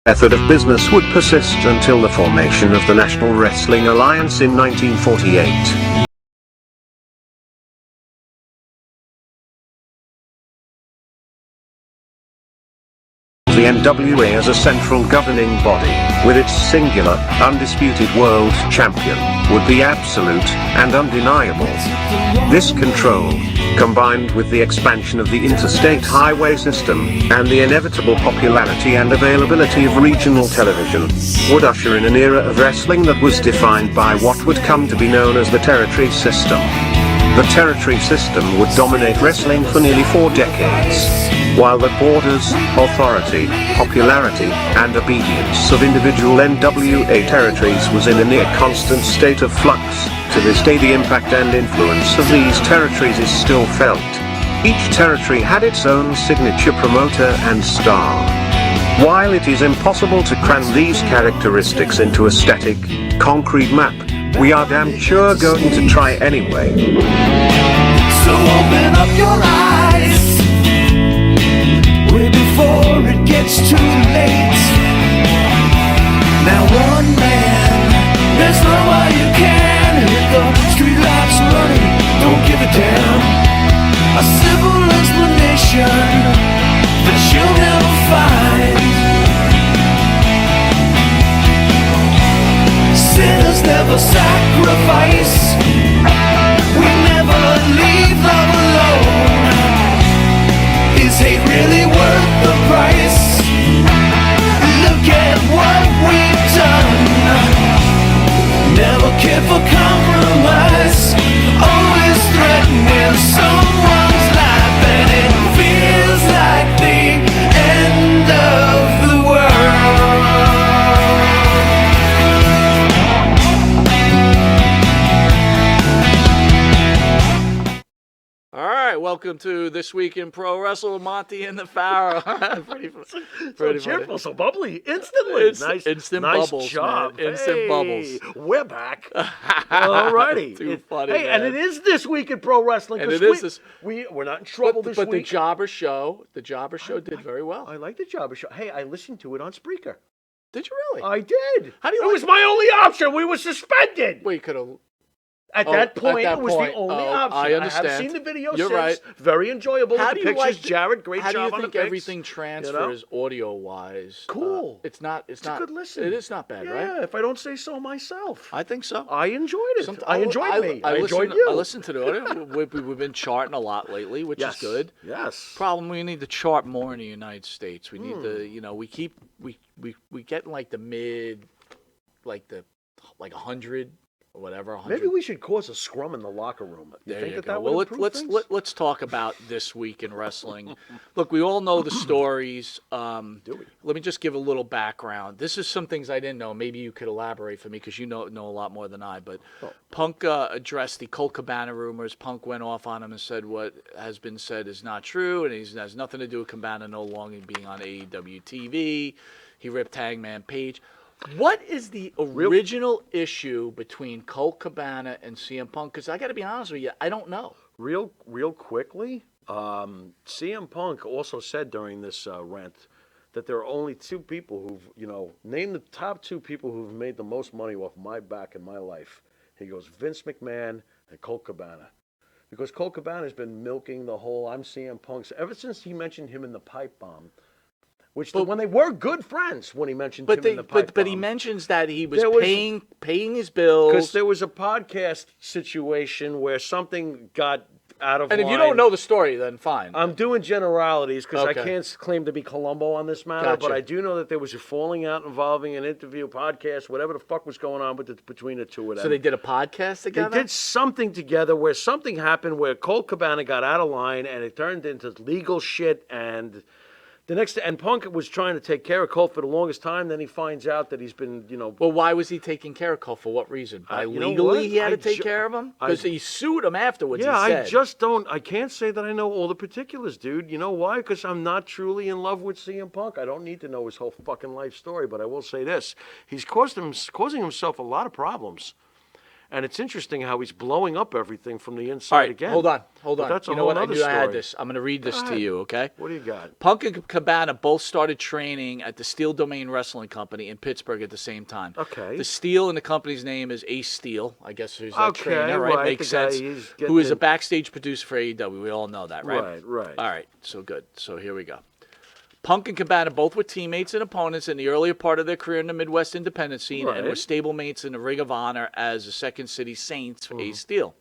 method of business would persist until the formation of the National Wrestling Alliance in 1948. The NWA as a central governing body, with its singular, undisputed world champion, would be absolute and undeniable. This control, combined with the expansion of the interstate highway system, and the inevitable popularity and availability of regional television, would usher in an era of wrestling that was defined by what would come to be known as the territory system. The territory system would dominate wrestling for nearly 4 decades. While the borders, authority, popularity, and obedience of individual NWA territories was in a near constant state of flux, to this day the impact and influence of these territories is still felt. Each territory had its own signature promoter and star. While it is impossible to cram these characteristics into a static, concrete map, we are damn sure going to try anyway. So open up your eyes way before it gets too late. Now one man, there's no way you can hit the streetlights running, don't give a damn. A simple explanation that you'll never find. Sinners never sacrifice, we never leave love alone. Is hate really worth the price? Look at what we've done. Never care for compromise, always threatening someone's life, and it feels like the end of the world. All right, welcome to This Week in Pro Wrestle with Monty and the Pharaoh. So cheerful, so bubbly, instantly. Instant nice bubbles, job. man. Instant bubbles. We're back. All righty. Too funny, hey, and man. it is This Week in Pro Wrestling. And it is this. We're not in trouble this but week. the Jobber Show did very well. I like the Jobber Show. Hey, I listened to it on Spreaker. Did you really? I did. How do you it like was my only option. We were suspended. Well, you could have. At that point, that it was point. the only Oh, option. I understand. have seen the video You're since. right. Very enjoyable How with do the you pictures. like Jared, great How job do on you the think pics. everything transfers audio-wise? Cool. It's not. It's a good listen. It is not bad, right? Yeah, if I don't say so myself. I think so. I enjoyed it. I enjoyed I enjoyed you. I listened to the audio. We've been charting a lot lately, which is good. Yes. Problem, we need to chart more in the United States. We need to, we get in like the mid, like 100 or whatever. 100. Maybe we should cause a scrum in the locker room. You There think you that go. would Well, improve things? let's talk about This Week in Wrestling. Look, we all know the stories. Do we? Let me just give a little background. This is some things I didn't know. Maybe you could elaborate for me because you know a lot more than I. But Punk addressed the Colt Cabana rumors. Punk went off on him and said what has been said is not true, and he has nothing to do with Cabana no longer being on AEW TV. He ripped Hangman Page. What is the original issue between Colt Cabana and CM Punk? Because I got to be honest with you, I don't know. Real quickly, CM Punk also said during this rant that there are only 2 people who've, name the top 2 people who've made the most money off my back in my life. He goes, Vince McMahon and Colt Cabana. Because Colt Cabana has been milking the whole I'm CM Punk's ever since he mentioned him in the pipe bomb. When they were good friends, when he mentioned him in the pipe bomb. But he mentions that he was paying his bills. Because there was a podcast situation where something got out of line. And if you don't know the story, then fine. I'm doing generalities because I Okay. can't claim to be Columbo on this matter, Gotcha. but I do know that there was a falling out involving an interview, podcast, whatever the fuck was going on between the 2 of them. So they did a podcast They together? did something together where something happened where Colt Cabana got out of line and it turned into legal shit, and and Punk was trying to take care of Colt for the longest time. Then he finds out that he's been, Well, why was he taking care of Colt? For what reason? Legally, he had to take care of him? Because he sued him afterwards, Yeah, he said. I can't say that I know all the particulars, dude. You know why? Because I'm not truly in love with CM Punk. I don't need to know his whole fucking life story, but I will say this. He's causing himself a lot of problems. And it's interesting how he's blowing up everything from the All inside right, again. hold on. But that's a You know whole what? I other knew I had story. this. I'm going to read this to ahead. you, okay? What do you got? Punk and Cabana both started training at the Steel Domain Wrestling Company in Pittsburgh at the same time. Okay. The Steel in the company's name is Ace Steel. I guess who's that Okay, trainer, right? right, Makes the guy sense. he's Who getting is a in- backstage producer for AEW. We all know that, right? Right. All right, so good. So here we go. Punk and Cabana both were teammates and opponents in the earlier part of their career in the Midwest independent scene and were Right. stablemates in the Ring of Honor as the Second City Saints for Mm-hmm. Ace Steel.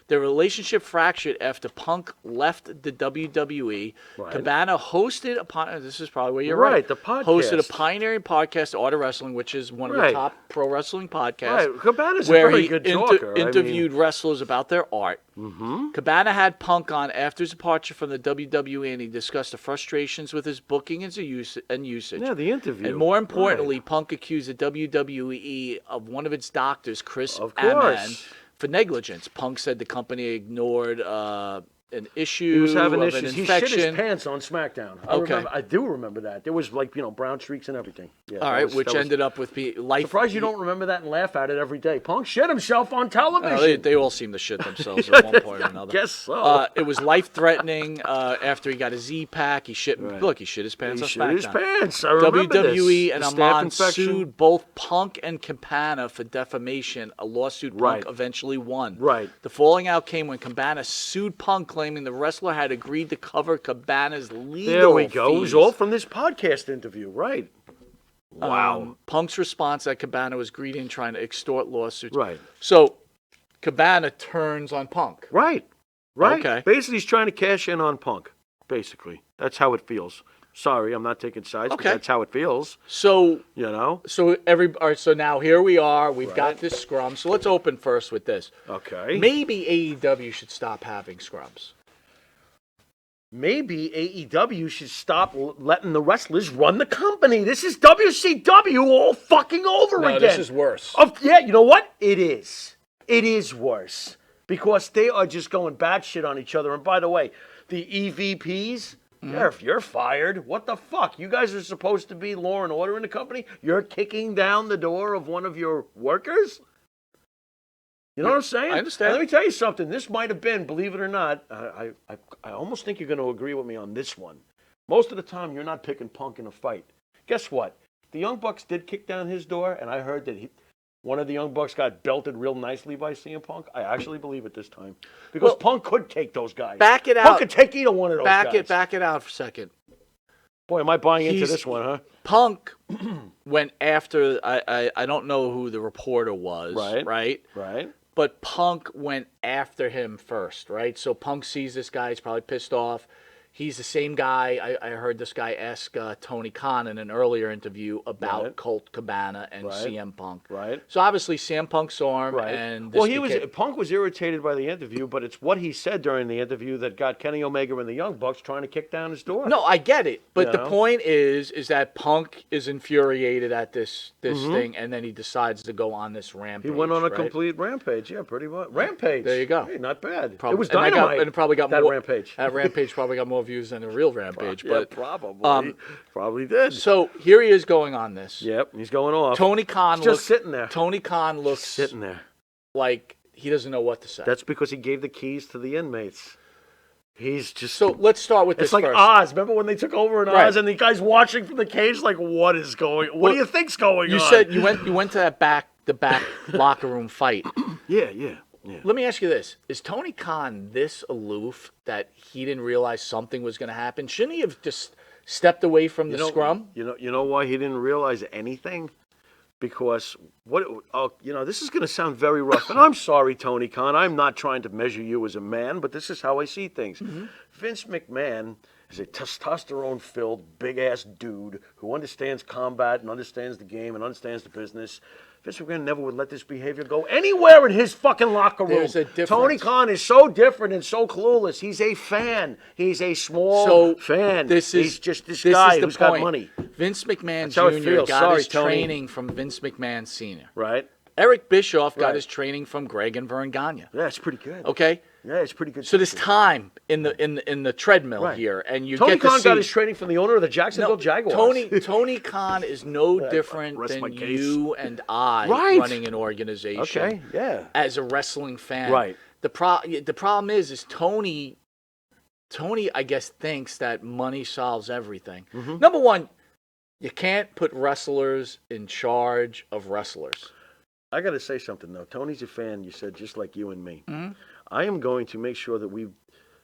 Their relationship fractured after Punk left the WWE. Right. Cabana hosted this is probably where you're Right, the hosted a podcast. pioneering podcast, Art of Wrestling, which is one of the Right. top pro wrestling podcasts. Right. Cabana's a where very he good talker. I mean- interviewed wrestlers about their art. Mm-hmm. Cabana had Punk on after his departure from the WWE, and he discussed the frustrations with his booking and usage. Yeah, the interview. And more importantly, Right. Punk accused the WWE of one of its doctors, Chris Of Amann, course. for negligence. Punk said the company ignored an issue He was having of issues. an He shit his infection. pants on SmackDown. Okay. I do remember that. There was like, brown streaks and everything. Yeah, All that right, was- which that was- ended up with life. Surprised you don't remember that and laugh at it every day. Punk shit himself on television. They all seem to shit themselves at one point or another. Guess so. It was life-threatening after he got a Z-Pack. He shit. Right. Look, he shit his pants He on shit his SmackDown. pants. I remember WWE this. and The staph Amon infection. sued both Punk and Cabana for defamation, a lawsuit Punk Right. eventually won. Right. The falling out came when Cabana sued Punk, claiming the wrestler had agreed to cover Cabana's legal There we go. It was fees. all from this podcast interview. Right. Wow. Punk's response that Cabana was greedy and trying to extort lawsuits. Right. So Cabana turns on Punk. Right. Okay. Basically, he's trying to cash in on Punk. Basically. That's how it feels. Sorry, I'm not taking sides, but Okay. that's how it feels. So You know? all right, so now here we are. We've got Right. this scrum. So let's open first with this. Okay. Maybe AEW should stop having scrums. Maybe AEW should stop letting the wrestlers run the company. This is WCW all fucking over No, again. this is worse. Yeah, you know what? It is. It is worse. Because they are just going batshit on each other. And by the way, the EVPs, you're fired. What the fuck? You guys are supposed to be law and order in the company? You're kicking down the door of one of your workers? You know what I'm saying? I understand. And let me tell you something. This might have been, believe it or not, I almost think you're going to agree with me on this one. Most of the time, you're not picking Punk in a fight. Guess what? The Young Bucks did kick down his door, and I heard that one of the Young Bucks got belted real nicely by CM Punk. I actually believe it this time. Because Punk could take those guys. Back it Punk out. could take either one of those guys. Back it out for a second. Boy, am I buying into He's- this one, huh? Punk went after. I don't know who the reporter was. Right. Right. But Punk went after him first, right? So Punk sees this guy. He's probably pissed off. He's the same guy. I heard this guy ask Tony Khan in an earlier interview about Right. Colt Cabana and Right. CM Punk. Right. So obviously CM Punk saw him, Right. and Well, this Punk was irritated by the interview, but it's what he said during the interview that got Kenny Omega and the Young Bucks trying to kick down his door. No, I get it, but You the know? point is that Punk is infuriated at this thing, and then he decides to go on this rampage. He went on a right? complete rampage. Yeah, pretty much. Rampage. There you go. Hey, not bad. Prob- it was and I dynamite. and it probably got that more, rampage. That rampage probably got more views than the real rampage. Yeah, But probably. Probably did. so here he is going on this. Yep, he's going off. Tony Khan He's looks just sitting there. Tony Khan looks Sitting there. like he doesn't know what to say. That's because he gave the keys to the inmates. He's just. So let's start with it's this like first. Oz. Remember when they took over in Right. Oz and the guy's watching from the cage like, what is going? What Well, do you think's going You on? said you went to the back locker room fight. Yeah. Let me ask you this: is Tony Khan this aloof that he didn't realize something was going to happen? Shouldn't he have just stepped away from the scrum? You know why he didn't realize anything? Because this is going to sound very rough, and I'm sorry, Tony Khan. I'm not trying to measure you as a man, but this is how I see things. Mm-hmm. Vince McMahon is a testosterone-filled, big-ass dude who understands combat and understands the game and understands the business. Vince McMahon never would let this behavior go anywhere in his fucking locker room. There's a difference. Tony Khan is so different and so clueless. He's a fan. He's a small fan. He's just this guy who's got money. Vince McMahon That's how it Jr. feels. got Sorry, his Tony. training from Vince McMahon Sr. Right? Eric Bischoff got Right. his training from Greg and Vern Gagne. Yeah, it's pretty good. Okay? Yeah, it's pretty good. So there's system. time in the treadmill Right. here, and you Tony get to Khan see. got his training from the owner of the Jacksonville No, Jaguars. Tony Khan is no Yeah, different rest my than case. you and I Right. running an organization. Okay, yeah. As a wrestling fan, Right. The problem is Tony, I guess, thinks that money solves everything. Mm-hmm. Number one, you can't put wrestlers in charge of wrestlers. I got to say something, though. Tony's a fan, you said, just like you and me. Mhm. I am going to make sure that we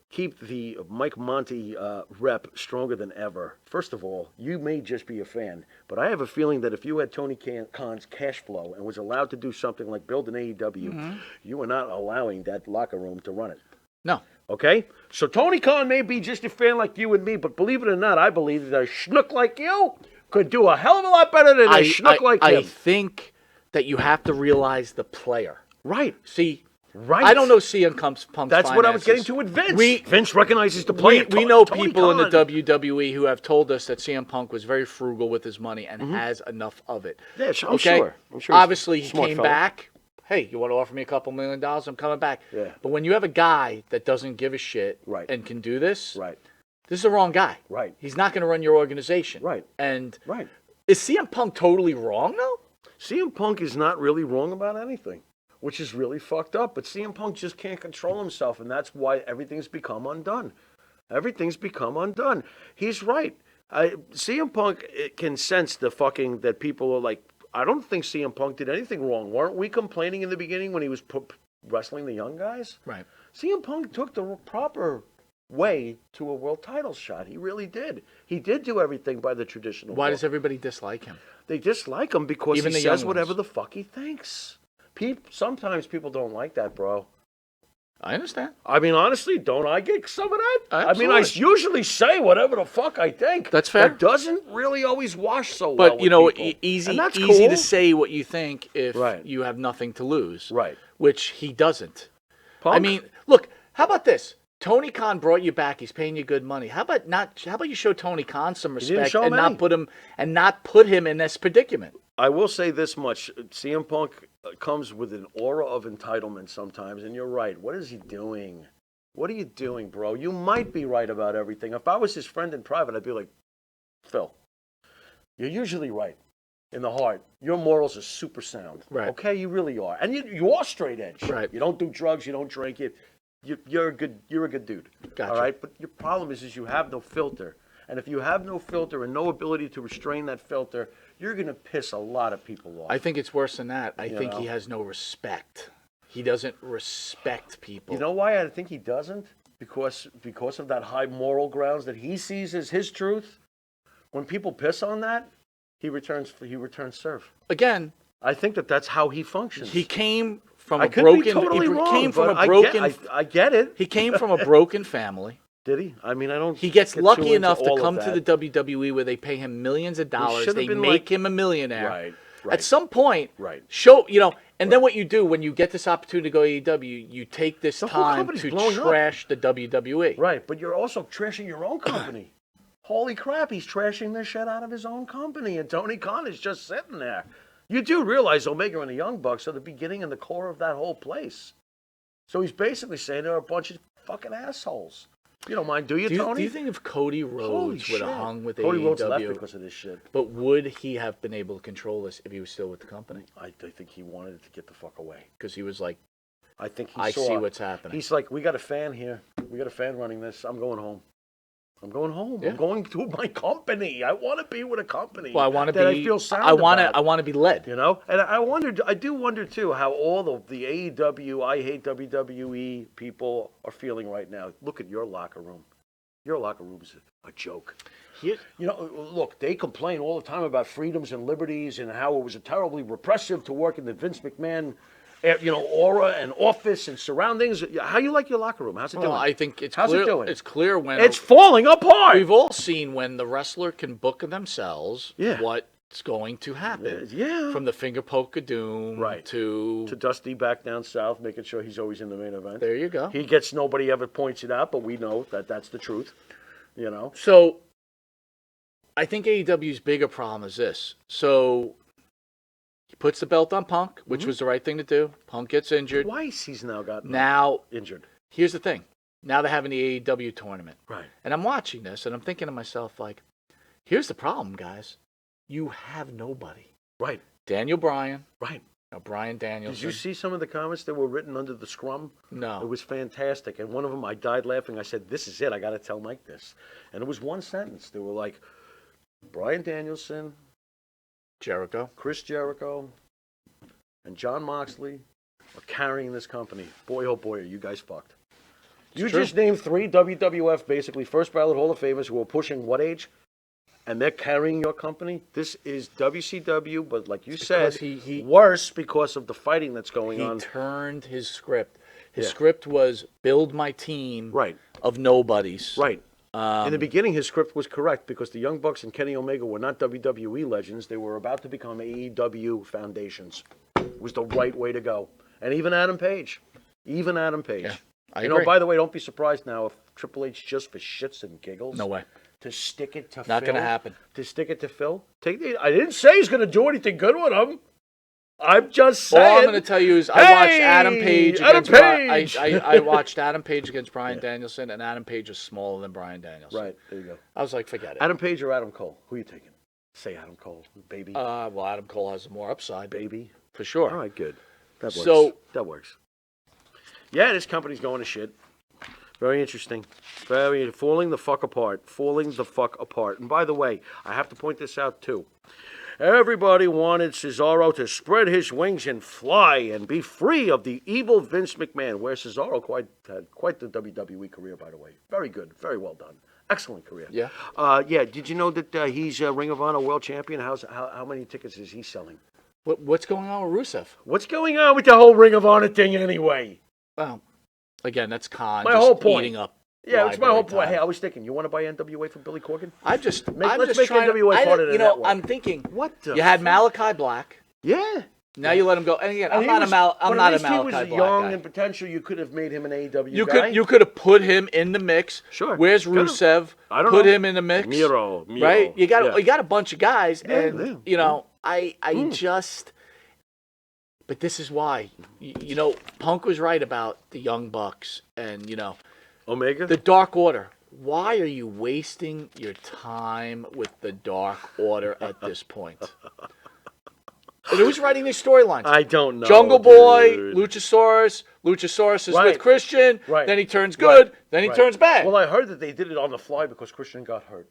keep the Mike Monty rep stronger than ever. First of all, you may just be a fan, but I have a feeling that if you had Tony Khan's cash flow and was allowed to do something like build an AEW, you were not allowing that locker room to run it. No. Okay? So Tony Khan may be just a fan like you and me, but believe it or not, I believe that a schnook like you could do a hell of a lot better than a schnook like him. I think that you have to realize the player. Right. See, Right. I don't know CM Punk's That's what I was getting to with Vince. Vince recognizes the player. We know Tony people in the Khan. WWE who have told us that CM Punk was very frugal with his money and has enough of it. Yeah, I'm okay? sure. I'm sure. Obviously, he smart came fella. back. Hey, you want to offer me $2 million? I'm coming back. Yeah. But when you have a guy that doesn't give a shit Right. and can do this, Right. this is the wrong guy. Right. He's not going to run your organization. Right. And Right. is CM Punk totally wrong, though? CM Punk is not really wrong about anything, which is really fucked up. But CM Punk just can't control himself, and that's why everything's become undone. Everything's become undone. He's right. CM Punk can sense the fucking that people are like. I don't think CM Punk did anything wrong. Weren't we complaining in the beginning when he was wrestling the young guys? Right. CM Punk took the proper way to a world title shot. He really did. He did do everything by the traditional. Why book. does everybody dislike him? They dislike him because Even he the says young whatever ones. the fuck he thinks. Sometimes people don't like that, bro. I understand. I mean, honestly, don't I get some of that? I mean, I Absolutely. usually say whatever the fuck I think. That's fair. That doesn't really always wash so well. But, you know, with people. easy And that's easy cool. to say what you think if Right. you have nothing to lose. Right. Which he doesn't. Punk? I mean, look, how about this? Tony Khan brought you back. He's paying you good money. How about you show Tony Khan some didn't respect show him and not put him in this predicament? I will say this much: CM Punk comes with an aura of entitlement sometimes, and you're right. What is he doing? What are you doing, bro? You might be right about everything. If I was his friend in private, I'd be like, Phil, you're usually right in the heart. Your morals are super sound. Right. Okay, you really are, and you are straight edge. Right. You don't do drugs. You don't drink. You're a good dude. Gotcha. All right. But your problem is you have no filter, and if you have no filter and no ability to restrain that filter, you're gonna piss a lot of people off. I think it's worse than that. I think know? he has no respect. He doesn't respect people. You know why I think he doesn't? Because of that high moral grounds that he sees as his truth. When people piss on that, he returns serve. Again, I think that's how he functions. he came from I a could broken. be totally he wrong, came from but a broken. I get it. He came from a broken family. Did he? I mean, I don't. He gets get lucky too into enough to all of come to the that. WWE where they pay him millions of dollars. should've They been make like- him a millionaire. Right. At some point, Right. show, and then what you do when you get this opportunity to go AEW, you take this The whole time company's to blowing up. trash the WWE. Right, but you're also trashing your own company. Holy crap, he's trashing the shit out of his own company, and Tony Khan is just sitting there. You do realize Omega and the Young Bucks are the beginning and the core of that whole place. So he's basically saying they're a bunch of fucking assholes. You don't mind, do you, Tony? Do you think if Cody Holy Rhodes would shit. have hung with Cody Rhodes left AEW, because of this shit. but would he have been able to control this if he was still with the company? I think he wanted to get the fuck away. Because he was like, I think he I saw. see what's happening. He's like, we got a fan here. We got a fan running this. I'm going home. I'm going home. Yeah. I'm going to my company. I want to be with a company. Well, I want to that be. I feel sound I want about. to. I want to be led. You know, and I do wonder too how all of the AEW, I hate WWE people are feeling right now. Look at your locker room. Your locker room is a joke. Here- You know, look, they complain all the time about freedoms and liberties and how it was terribly repressive to work in the Vince McMahon, aura and office and surroundings. How you like your locker room? How's it Well, doing? I think it's How's clear. it doing? It's clear when It's falling apart. we've all seen when the wrestler can book themselves. Yeah. What's going to happen? Yeah. From the finger poke of doom Right. to Dusty back down south, making sure he's always in the main event. there you go. He gets nobody ever points it out, but we know that that's the truth. You know. So, I think AEW's bigger problem is this. So, he puts the belt on Punk, which was the right thing to do. Punk gets injured. Twice he's now gotten Now, injured. here's the thing. Now they're having the AEW tournament. Right. And I'm watching this, and I'm thinking to myself, like, here's the problem, guys. You have nobody. Right. Daniel Bryan. Right. Bryan Danielson. Did you see some of the comments that were written under the scrum? No. It was fantastic. And one of them, I died laughing. I said, this is it. I got to tell Mike this. And it was one sentence. They were like, Bryan Danielson, Jericho. Chris Jericho, and John Moxley are carrying this company. Boy, oh boy, are you guys fucked. You true. just named 3 WWF, basically, first ballot Hall of Famers who are pushing what age? And they're carrying your company? This is WCW, but like you said, he worse because of the fighting that's going on. He turned his script. His script was build my team Right. of nobodies. Right. In the beginning, his script was correct because the Young Bucks and Kenny Omega were not WWE legends. They were about to become AEW foundations. It was the right way to go. And even Adam Page. Yeah, I You know, agree. by the way, don't be surprised now if Triple H, just for shits and giggles, No way. to stick it to Phil. Not going to happen. To stick it to Phil. I didn't say he's going to do anything good with him. I'm just saying. All I'm going to tell you is I watched Adam Page against Page! I watched Adam Page against Bryan Danielson, and Adam Page is smaller than Bryan Danielson. Right, there you go. I was like, forget it. Adam Page or Adam Cole? Who are you taking? Say Adam Cole, baby. Well, Adam Cole has more upside, Baby. for sure. All right, good. That works. So- that works. Yeah, this company's going to shit. Very interesting. Very falling the fuck apart. Falling the fuck apart. And by the way, I have to point this out too. Everybody wanted Cesaro to spread his wings and fly and be free of the evil Vince McMahon, where Cesaro had quite the WWE career, by the way. Very good. Very well done. Excellent career. Yeah. Yeah. Did you know that he's Ring of Honor World Champion? How many tickets is he selling? What's going on with Rusev? What's going on with the whole Ring of Honor thing anyway? Well, again, that's Khan My just whole point. eating up. Yeah, it's my whole point. time. Hey, I was thinking, you want to buy NWA for Billy Corgan? I'm Let's just make trying NWA to, part of the network. I'm thinking. What the You had fuck? Malachi Black. Yeah. Now you let him go. And again, And I'm he not was- a Malachi but at Black least he was guy. young and potential. You could have made him an AEW You guy. could have put him in the mix. Sure. Where's Could've. Rusev? I don't put know. him in the mix. Miro. Right? You got Yeah. you got a bunch of guys, Yeah, and yeah. you know, I just. But this is why, you know, Punk was right about the Young Bucks, and you know, Omega? the Dark Order. Why are you wasting your time with the Dark Order at this point? And who's writing these storylines? I don't know. Jungle Boy, dude. Luchasaurus. Luchasaurus is Right. with Christian. Right. Then he turns good. Right. Then he Right. turns bad. Well, I heard that they did it on the fly because Christian got hurt.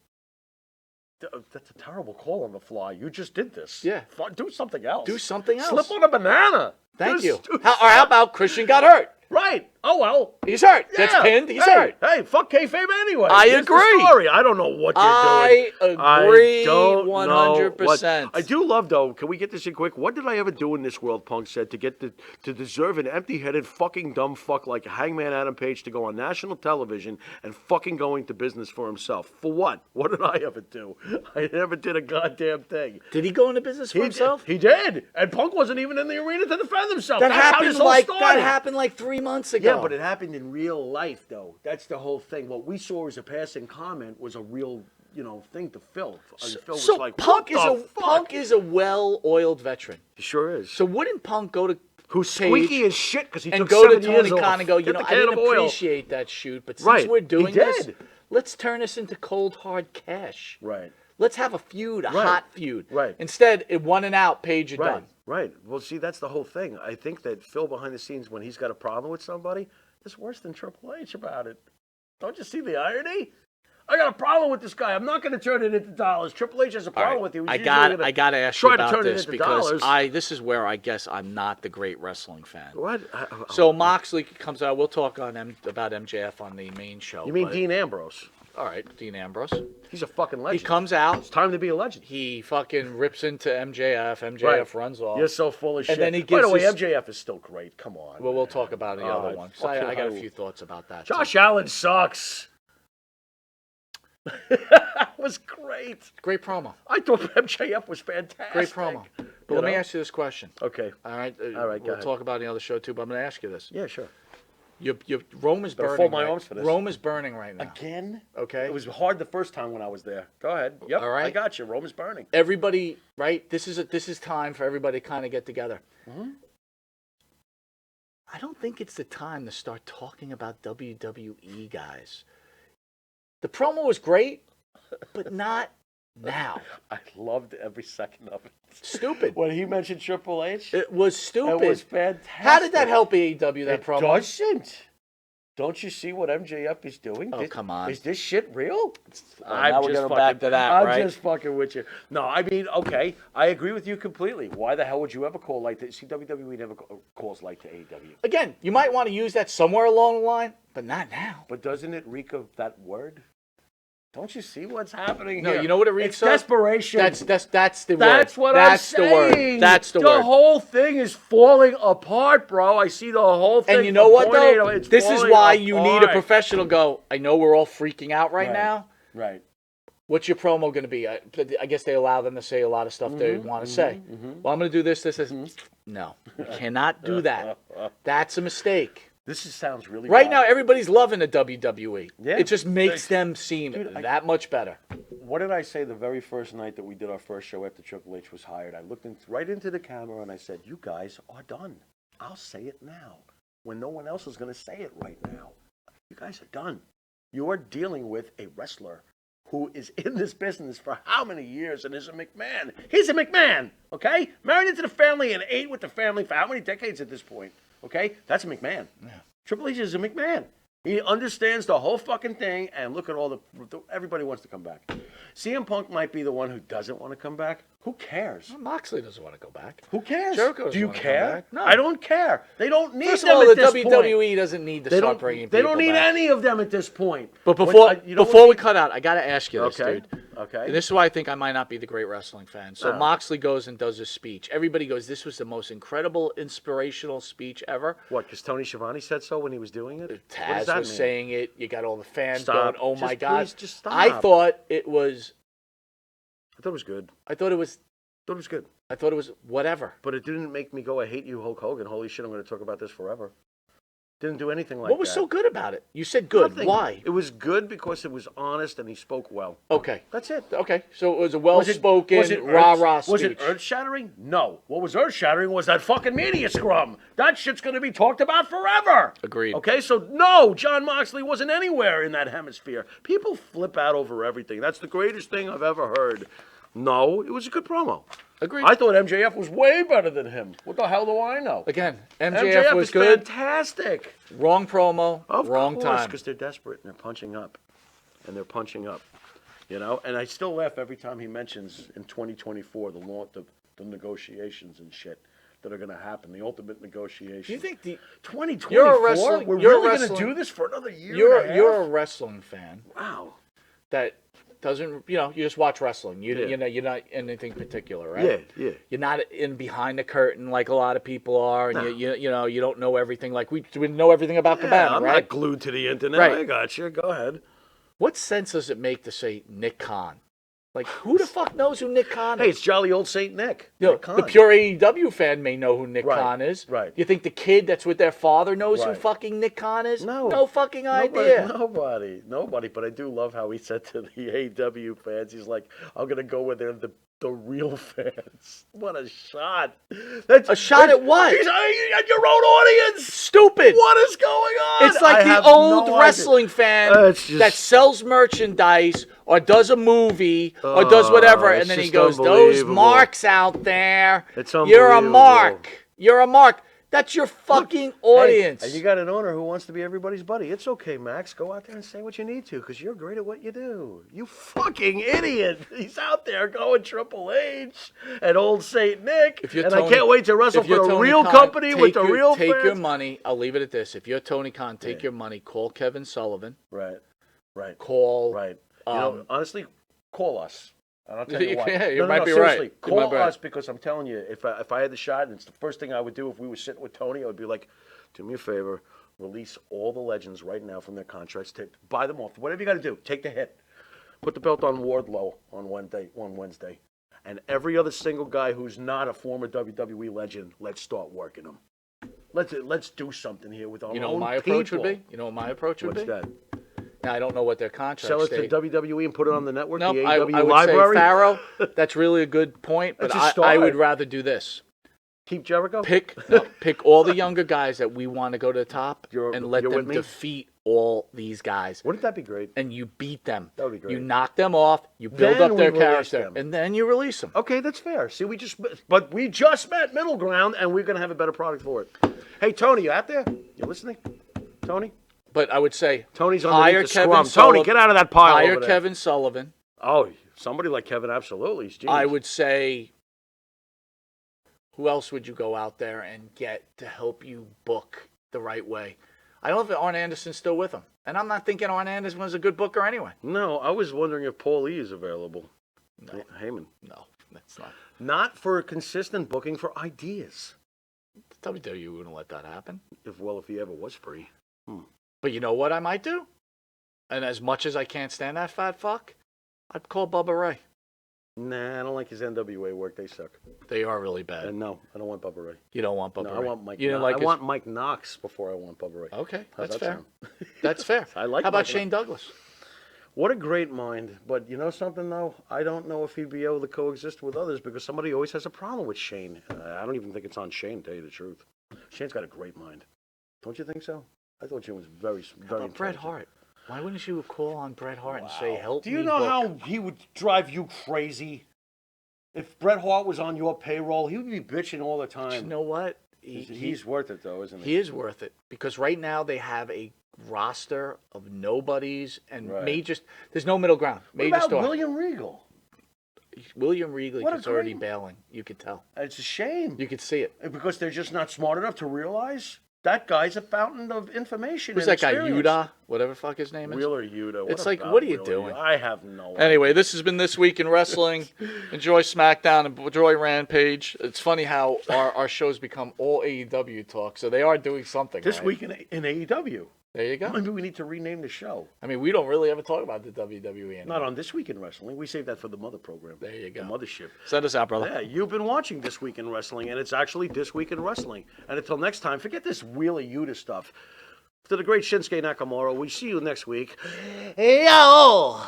That's a terrible call on the fly. You just did this. Yeah. Do something else. Do something else. Slip on a banana. Thank Just you. do How about Christian got hurt? Right. Oh, well. He's hurt. Gets Yeah. pinned. He's hey, hurt. Hey, fuck kayfabe anyway. I Here's the agree. story. I don't know what you're I doing. agree I don't 100%. know what- I do love, though, can we get this in quick? What did I ever do in this world, Punk said, to deserve an empty-headed fucking dumb fuck like Hangman Adam Page to go on national television and fucking go into business for himself? For what? What did I ever do? I never did a goddamn thing. Did he go into business for himself? He did. And Punk wasn't even in the arena to defend himself. That That's how happened this all like started. 3 months ago. Yeah, but it happened in real life, though. That's the whole thing. What we saw as a passing comment was a real, thing to Phil. And Phil was So like, Punk what the fuck? Punk is a well-oiled veteran. He sure is. So wouldn't Punk go to Who's Page squeaky as shit because he and took go to 7 years Tony off. Khan and go, Get the I can didn't of oil. appreciate that shoot, but since Right. we're He doing this, did. let's turn this into cold hard cash. Right. Let's have a feud, a Right. hot feud. Right. Instead, it won and out, Page, you're Right. done. Right. Well, see, that's the whole thing. I think that Phil behind the scenes, when he's got a problem with somebody, is worse than Triple H about it. Don't you see the irony? I got a problem with this guy. I'm not going to turn it into dollars. Triple H has a problem with you. He's I usually got gonna I got to ask you try to about turn it this into because dollars. this is where I guess I'm not the great wrestling fan. What? So Moxley comes out. We'll talk on about MJF on the main show. You mean but- Dean Ambrose? All right, Dean Ambrose. He's a fucking He legend. comes out. It's time to be a legend. He fucking rips into MJF. MJF runs off. You're so full of shit. And then he By gives the way, his- MJF is still great. Come on. Well, we'll man. talk about the Oh, other one. So fucking I got a hell. few thoughts about that. Josh too. Allen sucks. That was great. Great promo. I thought MJF was fantastic. Great promo. But let me ask you this question. Okay. All right. All right, go We'll ahead. talk about it on the other show too. But I'm going to ask you this. Yeah, sure. Rome is Better burning. fold my right- arms for this. Rome is burning right now. Again? Okay. It was hard the first time when I was there. Go ahead. Yep. All right. I got you. Rome is burning. Everybody, right? This is time for everybody to kind of get together. Mm-hmm. I don't think it's the time to start talking about WWE guys. The promo was great, but not now. I loved every second of it. Stupid. When he mentioned Triple H, It was stupid. it was fantastic. How did that help AEW, that It promo? doesn't. Don't you see what MJF is doing? Oh, come on. Is this shit real? Now we're going back to that, right? I'm just fucking with you. No, I mean, okay, I agree with you completely. Why the hell would you ever call like this? See, WWE never calls like to AEW. Again, you might want to use that somewhere along the line, but not now. But doesn't it reek of that word? Don't you see what's happening No, here? you know what it reeks It's of? desperation. That's the word. That's what That's I'm the saying. word. That's the word. The whole thing is falling apart, bro. I see the whole thing. And you know from what, point A to- though? it's This is falling why you need a apart. professional go, I know we're all freaking out right Right. now. Right. What's your promo going to be? I guess they allow them to say a lot of stuff they want to say. Well, I'm going to do this. No, you cannot do that. That's a mistake. Sounds really Right bad. now, everybody's loving the WWE. Yeah. It just makes them seem that much better. What did I say the very first night that we did our first show after Triple H was hired? I looked right into the camera and I said, you guys are done. I'll say it now when no one else is going to say it right now. You guys are done. You are dealing with a wrestler who is in this business for how many years and is a McMahon. He's a McMahon, okay? Married into the family and ate with the family for how many decades at this point, okay? That's a McMahon. Yeah. Triple H is a McMahon. He understands the whole fucking thing, and look at all everybody wants to come back. CM Punk might be the one who doesn't want to come back. Who cares? Well, Moxley doesn't want to go back. Who cares? Jericho Do you doesn't wanna care? come back. No. I don't care. They don't need First of them all, at the this WWE point. doesn't need to They start don't. bringing They people don't need back. any of them at this point. But When- before you know before what we cut out, I got to ask you this, Okay. dude. Okay. And this is why I think I might not be the great wrestling fan. So No. Moxley goes and does his speech. Everybody goes, this was the most incredible, inspirational speech ever. What? Because Tony Schiavone said so when he was doing it. What does Taz that was mean? saying it. You got all the fans Stop. going, oh my Just God. please, just stop. I thought it was I thought it was good. good. I thought it was whatever. But it didn't make me go, I hate you, Hulk Hogan. Holy shit, I'm going to talk about this forever. Didn't do anything like that. What was so good about it? You said good. Nothing. Why? It was good because it was honest and he spoke well. Okay. That's it. Okay. So it was a Was well-spoken, it rah-rah speech. Was it earth-shattering? No. What was earth-shattering was that fucking media scrum. That shit's going to be talked about forever. Agreed. Okay, so no, John Moxley wasn't anywhere in that hemisphere. People flip out over everything. That's the greatest thing I've ever heard. No, it was a good promo. Agreed. I thought MJF was way better than him. What the hell do I know? Again, MJF was is good. fantastic. Wrong promo, Of wrong course, time. because they're desperate and they're punching up. And they're punching up. You know? And I still laugh every time he mentions in 2024 the negotiations and shit that are going to happen, the ultimate negotiations. Do you think 2024? You're a wrestling- We're you're a really going to wrestling- do this for another year you're and a half? you're a wrestling fan Wow. that doesn't, you just watch wrestling. Yeah. You're not anything particular, right? Yeah. You're not in behind the curtain like a lot of people are, and No. you don't know everything like we know everything about Yeah, Cabana, I'm right? not glued to the internet. Right. I got you. Go ahead. What sense does it make to say Nick Khan? Like, who the fuck knows who Nick Khan is? Hey, it's jolly old Saint Nick. You know, Nick Khan. the pure AEW fan may know who Nick Right, Khan is. right. You think the kid that's with their father knows who Right. fucking Nick Khan is? No. No fucking idea. Nobody. But I do love how he said to the AEW fans, he's like, I'm going to go where they're the real fans. What a shot. A shot at what? He's at your own audience. Stupid. What is going on? It's like I the have old no wrestling idea. fan It's just- that sells merchandise or does a movie or does whatever, it's and then he just goes, "Those unbelievable. marks out there, It's you're a unbelievable. mark. You're a mark. That's your fucking audience." Hey, and you got an owner who wants to be everybody's buddy. It's okay, Max. Go out there and say what you need to, because you're great at what you do. You fucking idiot. He's out there going Triple H and old Saint Nick. And I can't wait to wrestle if you're for the Tony real Khan, company with the take your- real Take fans. your money. I'll leave it at this. If you're Tony Khan, take your money. Call Kevin Sullivan. Right. Call. Right. Honestly, call us. And I'll tell you why. Yeah, you No, might be seriously, right. You Call might be right. us, because I'm telling you, if I had the shot, and it's the first thing I would do if we were sitting with Tony, I would be like, do me a favor, release all the legends right now from their contracts. Buy them off. Whatever you got to do. Take the hit. Put the belt on Wardlow on Wednesday. And every other single guy who's not a former WWE legend, let's start working them. Let's do something here with our own You know what my people. approach would be? You know what my approach would What's be? that? Now, I don't know what their contracts Sell it to state. WWE and put it on the network, Nope, the I AEW would library? say Pharaoh. That's really a good point, but That's a I would start. rather do this. Keep Jericho? Pick all the younger guys that we want to go to the top and let you're them with me? defeat all these guys. Wouldn't that be great? And you beat them. That would be great. You knock them off, you build Then up their we release character, them. and then you release them. Okay, that's fair. See, we just met middle ground, and we're gonna have a better product for it. Hey, Tony, you out there? You listening, Tony? But I would say Tony's hire underneath the Kevin scrum. Sullivan. Tony, get out of that pile Hire over there. Kevin Sullivan. Oh, somebody like Kevin, absolutely. He's genius. I would say, who else would you go out there and get to help you book the right way? I don't know if Arn Anderson's still with him. And I'm not thinking Arn Anderson was a good booker anyway. No, I was wondering if Paul E is available. No. Heyman. No, that's not. Not for consistent booking, for ideas. WWE wouldn't let that happen. If he ever was free. But you know what I might do? And as much as I can't stand that fat fuck, I'd call Bubba Ray. Nah, I don't like his NWA work. They suck. They are really bad. And no, I don't want Bubba Ray. You don't want Bubba No, Ray. I want Mike. You didn't I like want Mike Knox before I want Bubba Ray. Okay, How's that's that fair. sound? That's fair. I like How about Mike Shane Douglas? What a great mind. But you know something, though? I don't know if he'd be able to coexist with others because somebody always has a problem with Shane. I don't even think it's on Shane, to tell you the truth. Shane's got a great mind. Don't you think so? I thought Shane was very, How very about Bret intelligent. Hart? Why wouldn't you call on Bret Hart and say, help Do me you know book? how he would drive you crazy? If Bret Hart was on your payroll, he would be bitching all the time. You know what? He's worth it, though, isn't he? He is worth it because right now they have a roster of nobodies and Right. there's no middle ground. What Major about star. William Regal? William Regal What a is already great- bailing. You could tell. It's a shame. You could see it. Because they're just not smart enough to realize that guy's a fountain of information. Who's and that guy? experience. Yuta? Whatever the fuck his name is? Wheeler Yuta. It's like, about what are you Wheeler doing? Yuta? I have no idea. Anyway, this has been This Week in Wrestling. Enjoy SmackDown and enjoy Rampage. It's funny how our shows become all AEW talk, so they are doing something. This right? week in AEW. There you go. Maybe we need to rename the show. I mean, we don't really ever talk about the WWE anymore. Not on This Week in Wrestling. We save that for the mother program. There you go. The mothership. Send us out, brother. Yeah, you've been watching This Week in Wrestling, and it's actually This Week in Wrestling. And until next time, forget this Wheeler Yuta stuff. To the great Shinsuke Nakamura, we see you next week. Yo!